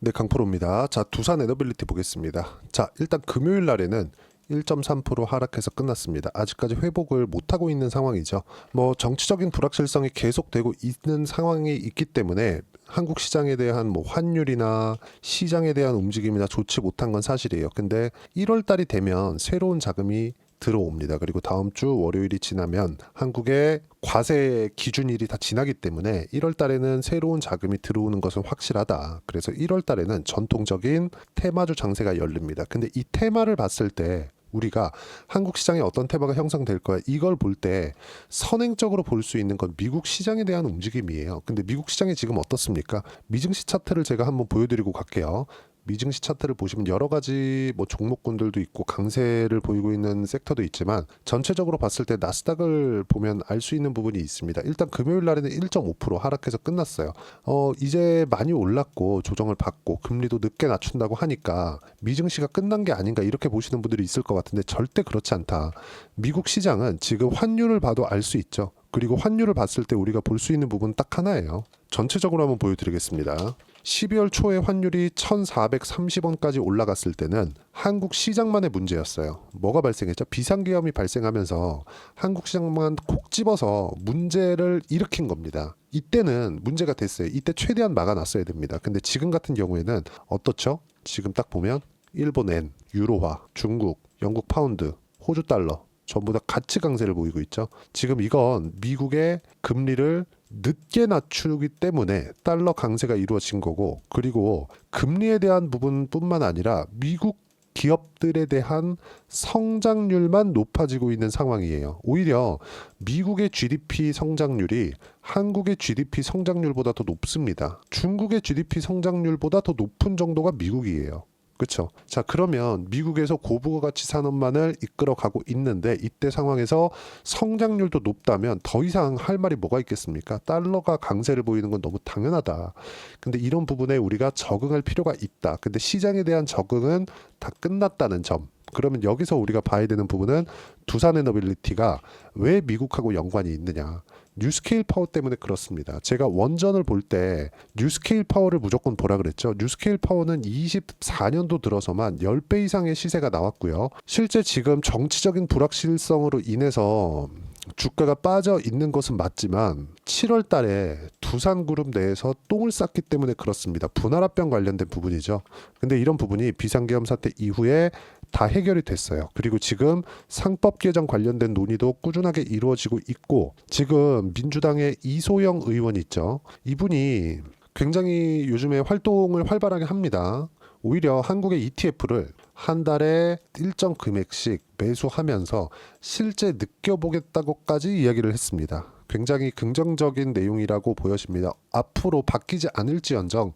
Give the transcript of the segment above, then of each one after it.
네, 강프로입니다. 자, 두산 에너빌리티 보겠습니다. 자, 일단 금요일 날에는 1.3% 하락해서 끝났습니다. 아직까지 회복을 못하고 있는 상황이죠. 뭐 정치적인 불확실성이 계속되고 있는 상황이 있기 때문에 한국 시장에 대한 뭐 환율이나 시장에 대한 움직임이나 좋지 못한 건 사실이에요. 근데 1월 달이 되면 새로운 자금이 들어옵니다. 그리고 다음 주 월요일이 지나면 한국의 과세 기준일이 다 지나기 때문에 1월 달에는 새로운 자금이 들어오는 것은 확실하다. 그래서 1월 달에는 전통적인 테마주 장세가 열립니다. 근데 이 테마를 봤을 때 우리가 한국 시장에 어떤 테마가 형성될 거야, 이걸 볼 때 선행적으로 볼 수 있는 건 미국 시장에 대한 움직임이에요. 근데 미국 시장이 지금 어떻습니까? 미증시 차트를 제가 한번 보여드리고 갈게요. 미증시 차트를 보시면 여러 가지 뭐 종목군들도 있고 강세를 보이고 있는 섹터도 있지만 전체적으로 봤을 때 나스닥을 보면 알 수 있는 부분이 있습니다. 일단 금요일 날에는 1.5% 하락해서 끝났어요. 이제 많이 올랐고 조정을 받고 금리도 늦게 낮춘다고 하니까 미증시가 끝난 게 아닌가 이렇게 보시는 분들이 있을 것 같은데 절대 그렇지 않다. 미국 시장은 지금 환율을 봐도 알 수 있죠. 그리고 환율을 봤을 때 우리가 볼 수 있는 부분 딱 하나예요. 전체적으로 한번 보여드리겠습니다. 12월 초에 환율이 1,430원까지 올라갔을 때는 한국 시장만의 문제였어요. 뭐가 발생했죠? 비상계엄이 발생하면서 한국 시장만 콕 집어서 문제를 일으킨 겁니다. 이때는 문제가 됐어요. 이때 최대한 막아놨어야 됩니다. 근데 지금 같은 경우에는 어떻죠? 지금 딱 보면 일본 엔, 유로화, 중국, 영국 파운드, 호주 달러 전부 다 같이 강세를 보이고 있죠. 지금 이건 미국의 금리를 늦게 낮추기 때문에 달러 강세가 이루어진 거고, 그리고 금리에 대한 부분뿐만 아니라 미국 기업들에 대한 성장률만 높아지고 있는 상황이에요. 오히려 미국의 GDP 성장률이 한국의 GDP 성장률보다 더 높습니다. 중국의 GDP 성장률보다 더 높은 정도가 미국이에요. 그렇죠. 자, 그러면 미국에서 고부가가치 산업만을 이끌어가고 있는데 이때 상황에서 성장률도 높다면 더 이상 할 말이 뭐가 있겠습니까? 달러가 강세를 보이는 건 너무 당연하다. 근데 이런 부분에 우리가 적응할 필요가 있다. 근데 시장에 대한 적응은 다 끝났다는 점. 그러면 여기서 우리가 봐야 되는 부분은 두산에너빌리티가 왜 미국하고 연관이 있느냐. 뉴스케일 파워 때문에 그렇습니다. 제가 원전을 볼 때 뉴스케일 파워를 무조건 보라 그랬죠. 뉴스케일 파워는 24년도 들어서만 10배 이상의 시세가 나왔고요. 실제 지금 정치적인 불확실성으로 인해서 주가가 빠져 있는 것은 맞지만 7월 달에 두산그룹 내에서 똥을 쌌기 때문에 그렇습니다. 분할합병 관련된 부분이죠. 근데 이런 부분이 비상계엄 사태 이후에 다 해결이 됐어요. 그리고 지금 상법 개정 관련된 논의도 꾸준하게 이루어지고 있고, 지금 민주당의 이소영 의원 있죠. 이분이 굉장히 요즘에 활동을 활발하게 합니다. 오히려 한국의 ETF를 한 달에 일정 금액씩 매수하면서 실제 느껴보겠다고까지 이야기를 했습니다. 굉장히 긍정적인 내용이라고 보여집니다. 앞으로 바뀌지 않을지언정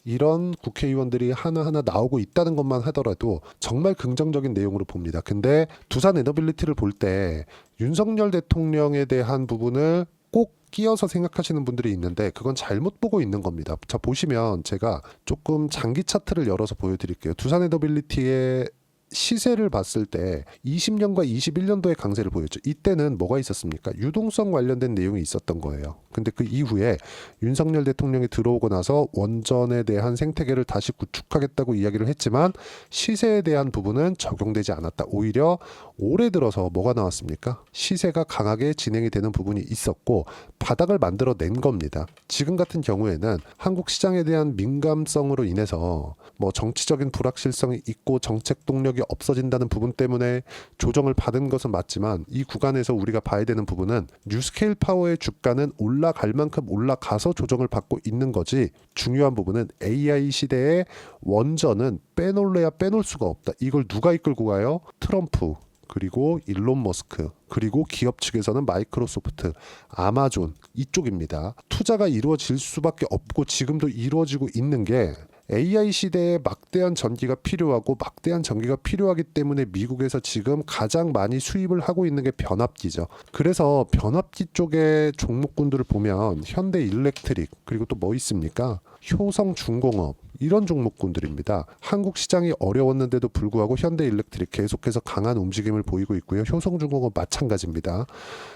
이런 국회의원들이 하나하나 나오고 있다는 것만 하더라도 정말 긍정적인 내용으로 봅니다. 근데 두산 에너빌리티를 볼 때 윤석열 대통령에 대한 부분을 꼭 끼어서 생각하시는 분들이 있는데 그건 잘못 보고 있는 겁니다. 자, 보시면 제가 조금 장기 차트를 열어서 보여드릴게요. 두산 에너빌리티의 시세를 봤을 때 20년과 21년도의 강세를 보였죠. 이때는 뭐가 있었습니까? 유동성 관련된 내용이 있었던 거예요. 근데 그 이후에 윤석열 대통령이 들어오고 나서 원전에 대한 생태계를 다시 구축하겠다고 이야기를 했지만 시세에 대한 부분은 적용되지 않았다. 오히려 올해 들어서 뭐가 나왔습니까? 시세가 강하게 진행이 되는 부분이 있었고 바닥을 만들어낸 겁니다. 지금 같은 경우에는 한국 시장에 대한 민감성으로 인해서 뭐 정치적인 불확실성이 있고 정책 동력이 없어진다는 부분 때문에 조정을 받은 것은 맞지만 이 구간에서 우리가 봐야 되는 부분은 뉴스케일 파워의 주가는 올라갈 만큼 올라가서 조정을 받고 있는 거지, 중요한 부분은 AI 시대의 원전은 빼놓을래야 빼놓을 수가 없다. 이걸 누가 이끌고 가요? 트럼프, 그리고 일론 머스크, 그리고 기업 측에서는 마이크로소프트, 아마존 이쪽입니다. 투자가 이루어질 수밖에 없고 지금도 이루어지고 있는 게 AI 시대에 막대한 전기가 필요하고 막대한 전기가 필요하기 때문에 미국에서 지금 가장 많이 수입을 하고 있는 게 변압기죠. 그래서 변압기 쪽의 종목군들을 보면 현대 일렉트릭, 그리고 또 뭐 있습니까? 효성중공업, 이런 종목군들입니다. 한국 시장이 어려웠는데도 불구하고 현대일렉트릭 계속해서 강한 움직임을 보이고 있고요. 효성중공업 마찬가지입니다.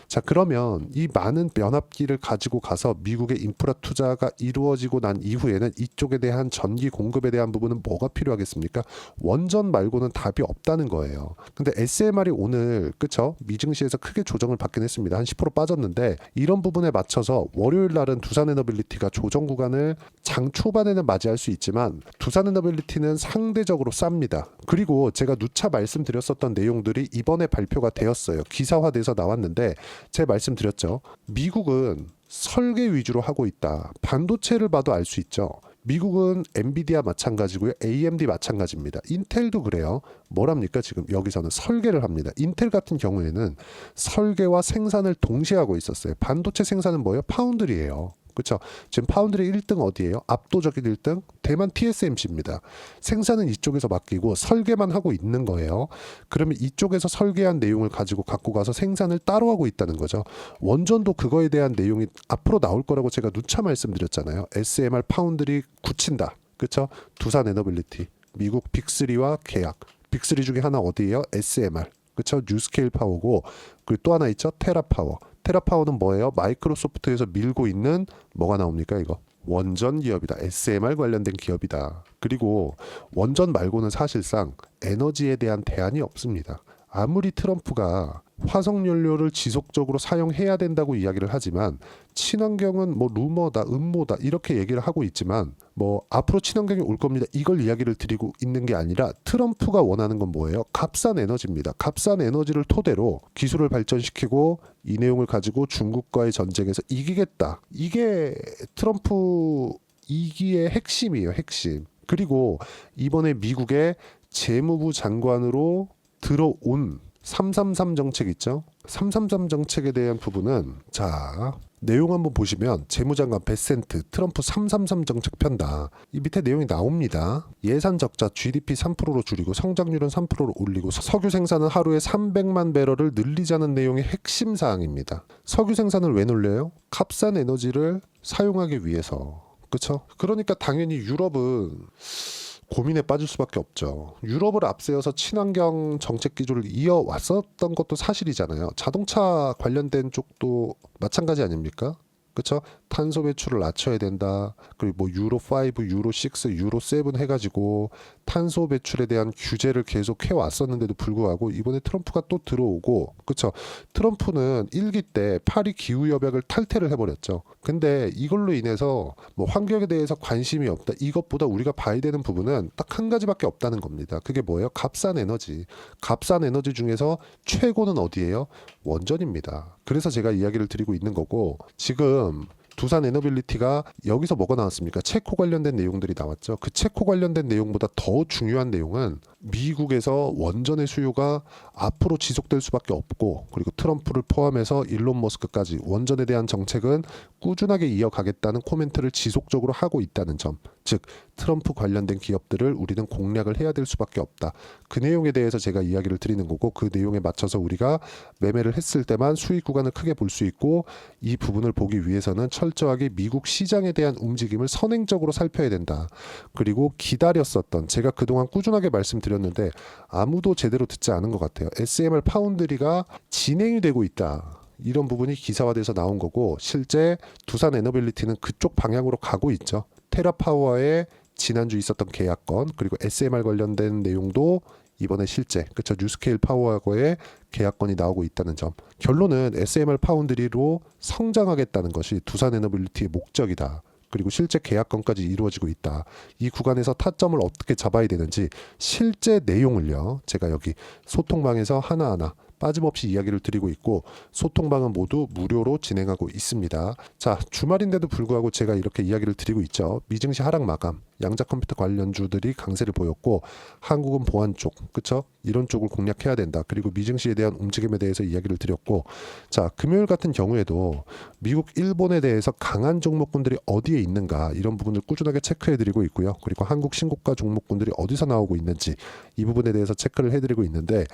자, 그러면 이 많은 면합기를 가지고 가서 미국의 인프라 투자가 이루어지고 난 이후에는 이쪽에 대한 전기 공급에 대한 부분은 뭐가 필요하겠습니까? 원전 말고는 답이 없다는 거예요. 근데 SMR이 오늘 그쵸? 미증시에서 크게 조정을 받긴 했습니다. 한 10% 빠졌는데 이런 부분에 맞춰서 월요일 날은 두산에너빌리티가 조정 구간을 장 초반에는 맞이할 수 있지만 두산에너빌리티는 상대적으로 쌉니다. 그리고 제가 누차 말씀드렸었던 내용들이 이번에 발표가 되었어요. 기사화돼서 나왔는데 제가 말씀드렸죠. 미국은 설계 위주로 하고 있다. 반도체를 봐도 알 수 있죠. 미국은 엔비디아 마찬가지고요. AMD 마찬가지입니다. 인텔도 그래요. 뭐랍니까? 지금 여기서는 설계를 합니다. 인텔 같은 경우에는 설계와 생산을 동시에 하고 있었어요. 반도체 생산은 뭐예요? 파운드리예요. 그렇죠. 지금 파운드리 1등 어디예요? 압도적인 1등 대만 TSMC입니다. 생산은 이쪽에서 맡기고 설계만 하고 있는 거예요. 그러면 이쪽에서 설계한 내용을 가지고 갖고 가서 생산을 따로 하고 있다는 거죠. 원전도 그거에 대한 내용이 앞으로 나올 거라고 제가 누차 말씀드렸잖아요. SMR 파운드리 굳힌다. 그렇죠. 두산에너빌리티 미국 빅3와 계약. 빅3 중에 하나 어디예요? SMR. 그렇죠. 뉴스케일 파워고 그리고 또 하나 있죠. 테라파워. 테라파워는 뭐예요? 마이크로소프트에서 밀고 있는 뭐가 나옵니까 이거? 원전 기업이다. SMR 관련된 기업이다. 그리고 원전 말고는 사실상 에너지에 대한 대안이 없습니다. 아무리 트럼프가 화석연료를 지속적으로 사용해야 된다고 이야기를 하지만 친환경은 뭐 루머다, 음모다 이렇게 얘기를 하고 있지만 뭐 앞으로 친환경이 올 겁니다. 이걸 이야기를 드리고 있는 게 아니라 트럼프가 원하는 건 뭐예요? 값싼 에너지입니다. 값싼 에너지를 토대로 기술을 발전시키고 이 내용을 가지고 중국과의 전쟁에서 이기겠다. 이게 트럼프 이기의 핵심이에요. 핵심. 그리고 이번에 미국의 재무부 장관으로 들어온 333 정책 있죠? 333 정책에 대한 부분은 자 내용 한번 보시면 재무장관 베센트 트럼프 333 정책 편다. 이 밑에 내용이 나옵니다. 예산 적자 GDP 3%로 줄이고 성장률은 3%로 올리고 석유 생산은 하루에 300만 배럴을 늘리자는 내용의 핵심 사항입니다. 석유 생산을 왜 늘려요? 값싼 에너지를 사용하기 위해서. 그렇죠? 그러니까 당연히 유럽은 고민에 빠질 수밖에 없죠. 유럽을 앞세워서 친환경 정책 기조를 이어왔었던 것도 사실이잖아요. 자동차 관련된 쪽도 마찬가지 아닙니까? 그렇죠? 탄소 배출을 낮춰야 된다. 그리고 뭐 유로 5, 유로 6, 유로 7 해가지고 탄소 배출에 대한 규제를 계속 해왔었는데도 불구하고 이번에 트럼프가 또 들어오고 그렇죠? 트럼프는 1기 때 파리 기후협약을 탈퇴를 해버렸죠. 근데 이걸로 인해서 뭐 환경에 대해서 관심이 없다. 이것보다 우리가 봐야 되는 부분은 딱 한 가지밖에 없다는 겁니다. 그게 뭐예요? 값싼 에너지. 값싼 에너지 중에서 최고는 어디예요? 원전입니다. 그래서 제가 이야기를 드리고 있는 거고 지금 두산에너빌리티가 여기서 뭐가 나왔습니까? 체코 관련된 내용들이 나왔죠. 그 체코 관련된 내용보다 더 중요한 내용은 미국에서 원전의 수요가 앞으로 지속될 수밖에 없고 그리고 트럼프를 포함해서 일론 머스크까지 원전에 대한 정책은 꾸준하게 이어가겠다는 코멘트를 지속적으로 하고 있다는 점. 즉 트럼프 관련된 기업들을 우리는 공략을 해야 될 수밖에 없다. 그 내용에 대해서 제가 이야기를 드리는 거고 그 내용에 맞춰서 우리가 매매를 했을 때만 수익 구간을 크게 볼 수 있고 이 부분을 보기 위해서는 철저하게 미국 시장에 대한 움직임을 선행적으로 살펴야 된다. 그리고 기다렸었던 제가 그동안 꾸준하게 말씀드렸는데 아무도 제대로 듣지 않은 것 같아요. SMR 파운드리가 진행이 되고 있다. 이런 부분이 기사화돼서 나온 거고 실제 두산에너빌리티는 그쪽 방향으로 가고 있죠. 테라파워의 지난주 있었던 계약건 그리고 SMR 관련된 내용도 이번에 실제 그쵸 뉴스케일 파워하고의 계약건이 나오고 있다는 점. 결론은 SMR 파운드리로 성장하겠다는 것이 두산에너빌리티의 목적이다. 그리고 실제 계약건까지 이루어지고 있다. 이 구간에서 타점을 어떻게 잡아야 되는지 실제 내용을요. 제가 여기 소통방에서 하나하나 빠짐없이 이야기를 드리고 있고 소통방은 모두 무료로 진행하고 있습니다. 자, 주말인데도 불구하고 제가 이렇게 이야기를 드리고 있죠. 미증시 하락 마감, 양자 컴퓨터 관련주들이 강세를 보였고 한국은 보안 쪽, 그쵸? 이런 쪽을 공략해야 된다. 그리고 미증시에 대한 움직임에 대해서 이야기를 드렸고 자, 금요일 같은 경우에도 미국, 일본에 대해서 강한 종목군들이 어디에 있는가 이런 부분을 꾸준하게 체크해드리고 있고요. 그리고 한국 신고가 종목군들이 어디서 나오고 있는지 이 부분에 대해서 체크를 해드리고 있는데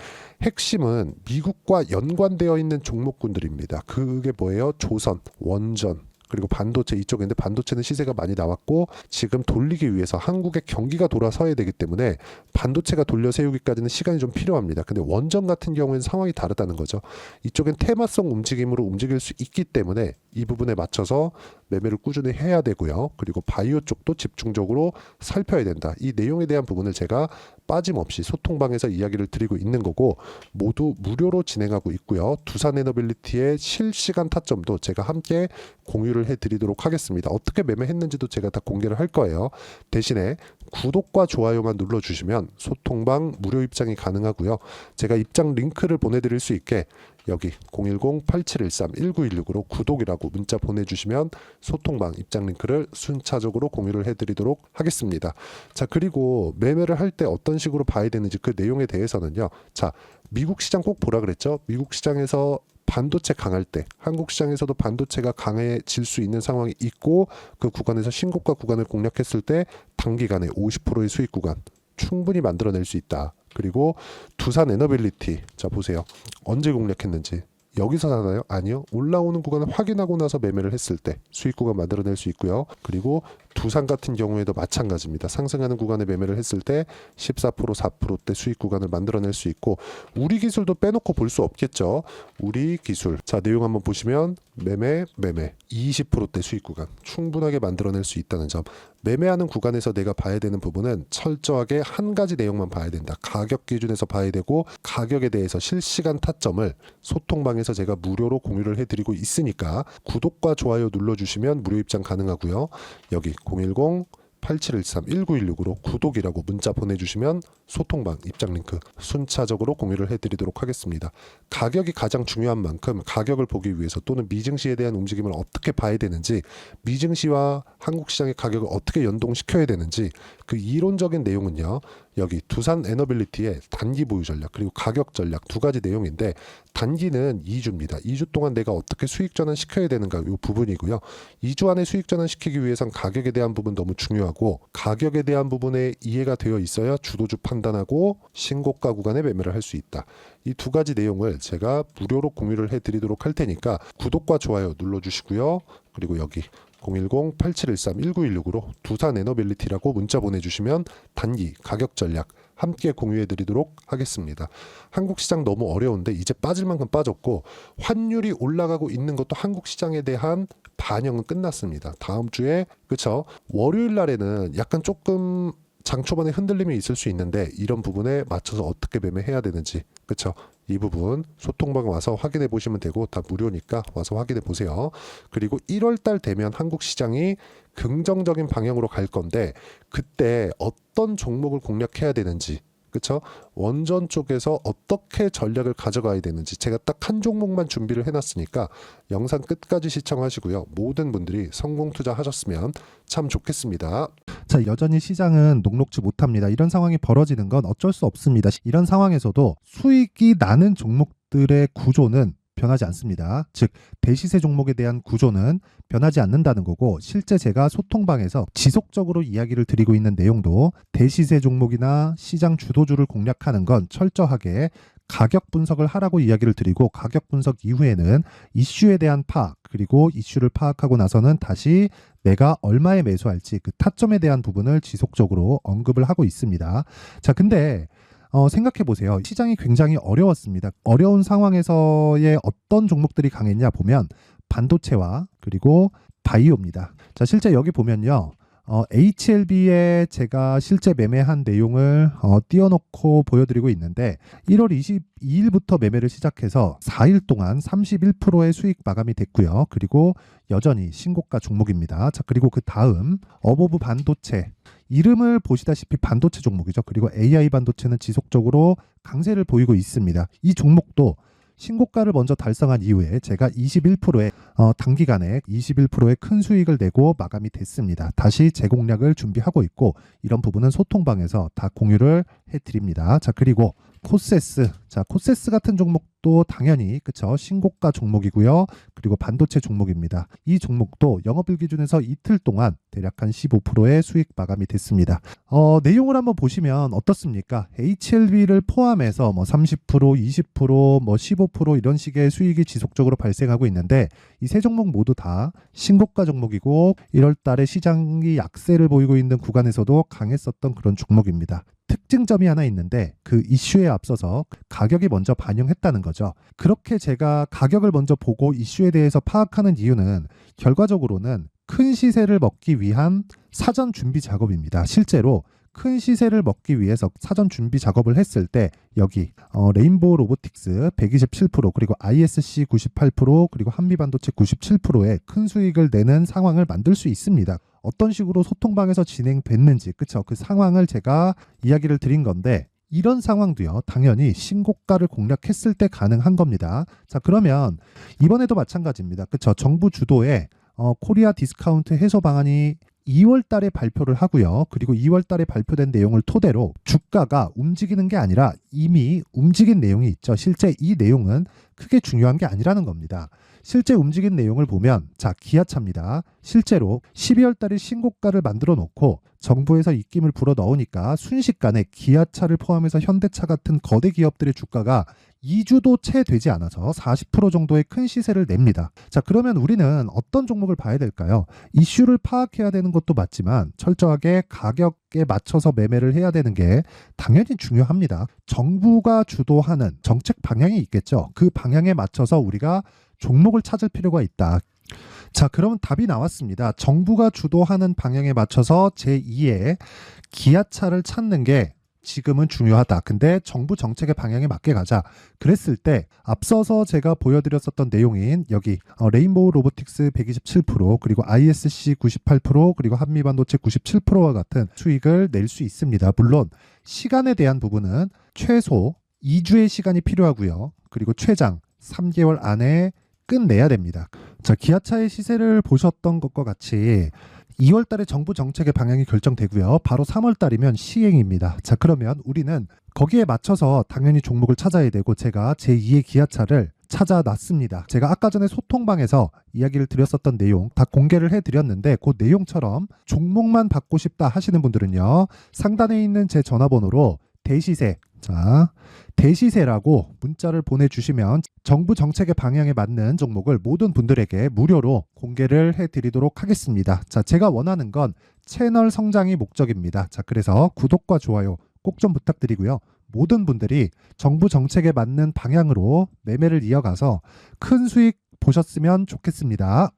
핵심은 미국과 연관되어 있는 종목군들입니다. 그게 뭐예요? 조선, 원전, 그리고 반도체 이쪽인데 반도체는 시세가 많이 나왔고 지금 돌리기 위해서 한국의 경기가 돌아서야 되기 때문에 반도체가 돌려 세우기까지는 시간이 좀 필요합니다. 근데 원전 같은 경우에는 상황이 다르다는 거죠. 이쪽엔 테마성 움직임으로 움직일 수 있기 때문에 이 부분에 맞춰서 매매를 꾸준히 해야 되고요. 그리고 바이오 쪽도 집중적으로 살펴야 된다. 이 내용에 대한 부분을 제가 빠짐없이 소통방에서 이야기를 드리고 있는 거고 모두 무료로 진행하고 있고요. 두산에너빌리티의 실시간 타점도 제가 함께 공유를 해드리도록 하겠습니다. 어떻게 매매했는지도 제가 다 공개를 할 거예요. 대신에 구독과 좋아요만 눌러주시면 소통방 무료 입장이 가능하고요. 제가 입장 링크를 보내드릴 수 있게 여기 010-8713-1916으로 구독이라고 문자 보내주시면 소통방 입장 링크를 순차적으로 공유를 해드리도록 하겠습니다. 자, 그리고 매매를 할 때 어떤 식으로 봐야 되는지 그 내용에 대해서는요. 자, 미국 시장 꼭 보라 그랬죠. 미국 시장에서 반도체 강할 때 한국 시장에서도 반도체가 강해질 수 있는 상황이 있고 그 구간에서 신고가 구간을 공략했을 때 단기간에 50%의 수익 구간 충분히 만들어낼 수 있다. 그리고 두산에너빌리티 자 보세요. 언제 공략했는지 여기서 사나요? 아니요. 올라오는 구간을 확인하고 나서 매매를 했을 때 수익 구간 만들어낼 수 있고요. 그리고 두산 같은 경우에도 마찬가지입니다. 상승하는 구간에 매매를 했을 때 14% 4%대 수익 구간을 만들어낼 수 있고 우리 기술도 빼놓고 볼 수 없겠죠. 우리 기술 자 내용 한번 보시면 매매 20%대 수익 구간 충분하게 만들어낼 수 있다는 점. 매매하는 구간에서 내가 봐야 되는 부분은 철저하게 한 가지 내용만 봐야 된다. 가격 기준에서 봐야 되고 가격에 대해서 실시간 타점을 소통방에서 제가 무료로 공유를 해드리고 있으니까 구독과 좋아요 눌러주시면 무료 입장 가능하고요. 여기 010-8713-1916으로 구독이라고 문자 보내주시면 소통방 입장 링크 순차적으로 공유를 해드리도록 하겠습니다. 가격이 가장 중요한 만큼 가격을 보기 위해서 또는 미증시에 대한 움직임을 어떻게 봐야 되는지 미증시와 한국 시장의 가격을 어떻게 연동시켜야 되는지 그 이론적인 내용은요. 여기 두산에너빌리티의 단기 보유 전략 그리고 가격 전략 두 가지 내용인데 단기는 2주입니다. 2주 동안 내가 어떻게 수익 전환 시켜야 되는가 이 부분이고요. 2주 안에 수익 전환 시키기 위해선 가격에 대한 부분 너무 중요하고 가격에 대한 부분에 이해가 되어 있어야 주도주 판단하고 신고가 구간에 매매를 할 수 있다. 이 두 가지 내용을 제가 무료로 공유를 해드리도록 할 테니까 구독과 좋아요 눌러주시고요. 그리고 여기 010-8713-1916으로 두산에너빌리티라고 문자 보내주시면 단기 가격 전략 함께 공유해드리도록 하겠습니다. 한국 시장 너무 어려운데 이제 빠질 만큼 빠졌고 환율이 올라가고 있는 것도 한국 시장에 대한 반영은 끝났습니다. 다음 주에 그쵸? 월요일 날에는 약간 조금 장 초반에 흔들림이 있을 수 있는데 이런 부분에 맞춰서 어떻게 매매해야 되는지 그쵸? 이 부분 소통방에 와서 확인해 보시면 되고 다 무료니까 와서 확인해 보세요. 그리고 1월 달 되면 한국 시장이 긍정적인 방향으로 갈 건데 그때 어떤 종목을 공략해야 되는지 그쵸? 원전 쪽에서 어떻게 전략을 가져가야 되는지 제가 딱 한 종목만 준비를 해놨으니까 영상 끝까지 시청하시고요. 모든 분들이 성공 투자하셨으면 참 좋겠습니다. 자, 여전히 시장은 녹록지 못합니다. 이런 상황이 벌어지는 건 어쩔 수 없습니다. 이런 상황에서도 수익이 나는 종목들의 구조는 변하지 않습니다. 즉 대시세 종목에 대한 구조는 변하지 않는다는 거고 실제 제가 소통방에서 지속적으로 이야기를 드리고 있는 내용도 대시세 종목이나 시장 주도주를 공략하는 건 철저하게 가격 분석을 하라고 이야기를 드리고 가격 분석 이후에는 이슈에 대한 파악 그리고 이슈를 파악하고 나서는 다시 내가 얼마에 매수할지 그 타점에 대한 부분을 지속적으로 언급을 하고 있습니다. 자, 근데 생각해 보세요. 시장이 굉장히 어려웠습니다. 어려운 상황에서의 어떤 종목들이 강했냐 보면 반도체와 그리고 바이오입니다. 자, 실제 여기 보면요. HLB에 제가 실제 매매한 내용을 띄워놓고 보여드리고 있는데 1월 22일부터 매매를 시작해서 4일 동안 31%의 수익 마감이 됐고요. 그리고 여전히 신고가 종목입니다. 자, 그리고 그 다음 어보브 반도체 이름을 보시다시피 반도체 종목이죠. 그리고 AI 반도체는 지속적으로 강세를 보이고 있습니다. 이 종목도 신고가를 먼저 달성한 이후에 제가 21%의 단기간에 21%의 큰 수익을 내고 마감이 됐습니다. 다시 재공략을 준비하고 있고 이런 부분은 소통방에서 다 공유를 해드립니다. 자, 그리고 코세스. 자, 코세스 같은 종목도 당연히 그쵸 신고가 종목이고요. 그리고 반도체 종목입니다. 이 종목도 영업일 기준에서 이틀 동안 대략 한 15%의 수익 마감이 됐습니다. 내용을 한번 보시면 어떻습니까? HLB를 포함해서 뭐 30%, 20%, 뭐 15% 이런 식의 수익이 지속적으로 발생하고 있는데 이 세 종목 모두 다 신고가 종목이고 1월 달에 시장이 약세를 보이고 있는 구간에서도 강했었던 그런 종목입니다. 특징점이 하나 있는데 그 이슈에 앞서서 가격이 먼저 반영했다는 거죠. 그렇게 제가 가격을 먼저 보고 이슈에 대해서 파악하는 이유는 결과적으로는 큰 시세를 먹기 위한 사전 준비 작업입니다. 실제로 큰 시세를 먹기 위해서 사전 준비 작업을 했을 때 여기 레인보우 로보틱스 127% 그리고 ISC 98% 그리고 한미반도체 97%의 큰 수익을 내는 상황을 만들 수 있습니다. 어떤 식으로 소통방에서 진행됐는지 그쵸 그 상황을 제가 이야기를 드린 건데 이런 상황도요 당연히 신고가를 공략했을 때 가능한 겁니다. 자 그러면 이번에도 마찬가지입니다. 그쵸 정부 주도의 코리아 디스카운트 해소 방안이 2월 달에 발표를 하고요. 그리고 2월 달에 발표된 내용을 토대로 주가가 움직이는 게 아니라 이미 움직인 내용이 있죠. 실제 이 내용은 크게 중요한 게 아니라는 겁니다. 실제 움직인 내용을 보면 자 기아차입니다. 실제로 12월 달에 신고가를 만들어 놓고 정부에서 입김을 불어 넣으니까 순식간에 기아차를 포함해서 현대차 같은 거대 기업들의 주가가 2주도 채 되지 않아서 40% 정도의 큰 시세를 냅니다. 자, 그러면 우리는 어떤 종목을 봐야 될까요? 이슈를 파악해야 되는 것도 맞지만 철저하게 가격에 맞춰서 매매를 해야 되는 게 당연히 중요합니다. 정부가 주도하는 정책 방향이 있겠죠. 그 방향에 맞춰서 우리가 종목을 찾을 필요가 있다. 자, 그러면 답이 나왔습니다. 정부가 주도하는 방향에 맞춰서 제2의 기아차를 찾는 게 지금은 중요하다. 근데 정부 정책의 방향에 맞게 가자. 그랬을 때 앞서서 제가 보여드렸었던 내용인 여기 레인보우 로보틱스 127% 그리고 ISC 98% 그리고 한미반도체 97%와 같은 수익을 낼 수 있습니다. 물론 시간에 대한 부분은 최소 2주의 시간이 필요하고요. 그리고 최장 3개월 안에 끝내야 됩니다. 자, 기아차의 시세를 보셨던 것과 같이 2월 달에 정부 정책의 방향이 결정되고요. 바로 3월 달이면 시행입니다. 자, 그러면 우리는 거기에 맞춰서 당연히 종목을 찾아야 되고 제가 제2의 기아차를 찾아놨습니다. 제가 아까 전에 소통방에서 이야기를 드렸었던 내용 다 공개를 해드렸는데 그 내용처럼 종목만 받고 싶다 하시는 분들은요. 상단에 있는 제 전화번호로 대시세 자 대시세라고 문자를 보내주시면 정부 정책의 방향에 맞는 종목을 모든 분들에게 무료로 공개를 해드리도록 하겠습니다. 자, 제가 원하는 건 채널 성장이 목적입니다. 자, 그래서 구독과 좋아요 꼭 좀 부탁드리고요. 모든 분들이 정부 정책에 맞는 방향으로 매매를 이어가서 큰 수익 보셨으면 좋겠습니다.